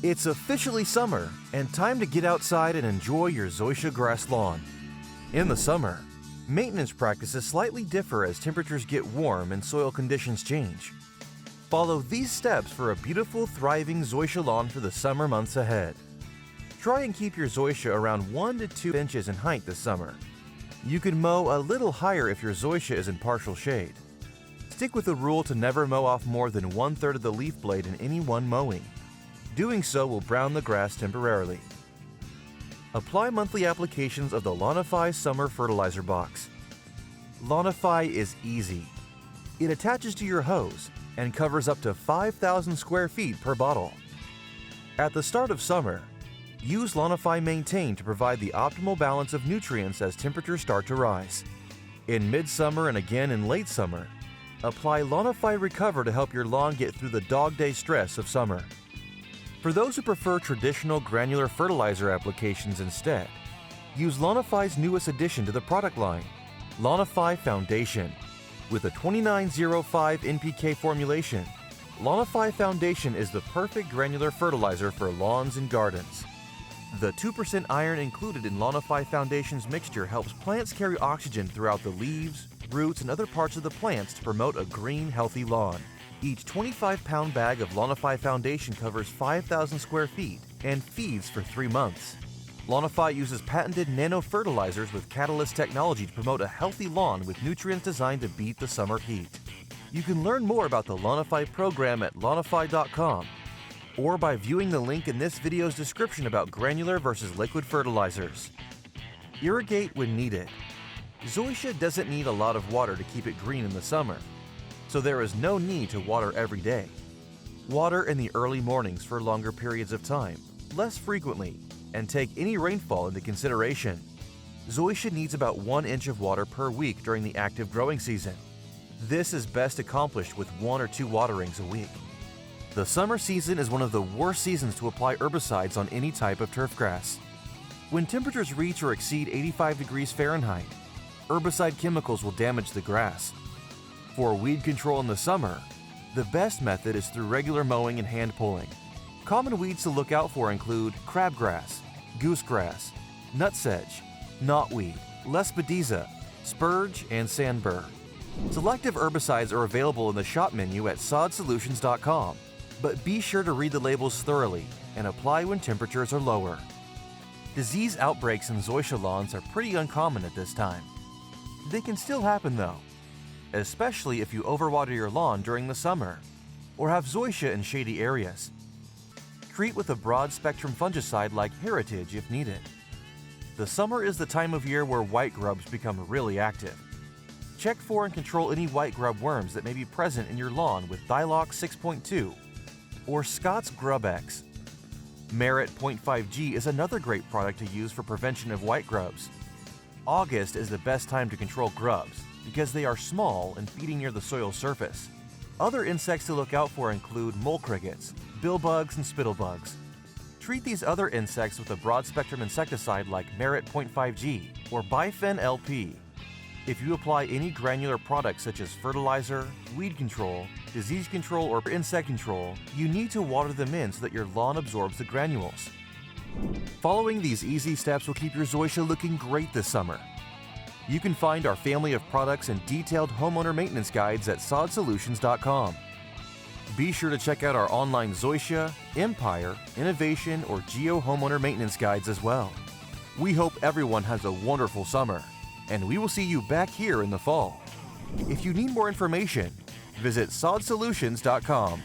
It's officially summer and time to get outside and enjoy your Zoysia grass lawn. In the summer, maintenance practices slightly differ as temperatures get warm and soil conditions change. Follow these steps for a beautiful, thriving Zoysia lawn for the summer months ahead. Try and keep your Zoysia around 1 to 2 inches in height this summer. You can mow a little higher if your Zoysia is in partial shade. Stick with the rule to never mow off more than 1/3 of the leaf blade in any one mowing. Doing so will brown the grass temporarily. Apply monthly applications of the Lawnify Summer Fertilizer Box. Lawnify is easy. It attaches to your hose and covers up to 5,000 square feet per bottle. At the start of summer, use Lawnify Maintain to provide the optimal balance of nutrients as temperatures start to rise. In midsummer and again in late summer, apply Lawnify Recover to help your lawn get through the dog day stress of summer. For those who prefer traditional granular fertilizer applications instead, use Lawnify's newest addition to the product line, Lawnify Foundation. With a 2905 NPK formulation, Lawnify Foundation is the perfect granular fertilizer for lawns and gardens. The 2% iron included in Lawnify Foundation's mixture helps plants carry oxygen throughout the leaves, roots, and other parts of the plants to promote a green, healthy lawn. Each 25-pound bag of Lawnify Foundation covers 5,000 square feet and feeds for 3 months. Lawnify uses patented nano-fertilizers with catalyst technology to promote a healthy lawn with nutrients designed to beat the summer heat. You can learn more about the Lawnify program at lawnify.com or by viewing the link in this video's description about granular versus liquid fertilizers. Irrigate when needed. Zoysia doesn't need a lot of water to keep it green in the summer, so there is no need to water every day. Water in the early mornings for longer periods of time, less frequently, and take any rainfall into consideration. Zoysia needs about 1 inch of water per week during the active growing season. This is best accomplished with 1 or 2 waterings a week. The summer season is one of the worst seasons to apply herbicides on any type of turfgrass. When temperatures reach or exceed 85 degrees Fahrenheit, herbicide chemicals will damage the grass. For weed control in the summer, the best method is through regular mowing and hand pulling. Common weeds to look out for include crabgrass, goosegrass, nutsedge, knotweed, lespedeza, spurge, and sandbur. Selective herbicides are available in the shop menu at sodsolutions.com, but be sure to read the labels thoroughly and apply when temperatures are lower. Disease outbreaks in Zoysia lawns are pretty uncommon at this time. They can still happen though, especially if you overwater your lawn during the summer or have Zoysia in shady areas. Treat with a broad-spectrum fungicide like Heritage if needed. The summer is the time of year where white grubs become really active. Check for and control any white grub worms that may be present in your lawn with Thylox 6.2 or Scott's Grub X. Merit 0.5G is another great product to use for prevention of white grubs. August is the best time to control grubs because they are small and feeding near the soil surface. Other insects to look out for include mole crickets, billbugs, and spittlebugs. Treat these other insects with a broad-spectrum insecticide like Merit 0.5G or Bifen LP. If you apply any granular products such as fertilizer, weed control, disease control, or insect control, you need to water them in so that your lawn absorbs the granules. Following these easy steps will keep your Zoysia looking great this summer. You can find our family of products and detailed homeowner maintenance guides at sodsolutions.com. Be sure to check out our online Zoysia, Empire, Innovation, or Geo homeowner maintenance guides as well. We hope everyone has a wonderful summer, and we will see you back here in the fall. If you need more information, visit sodsolutions.com.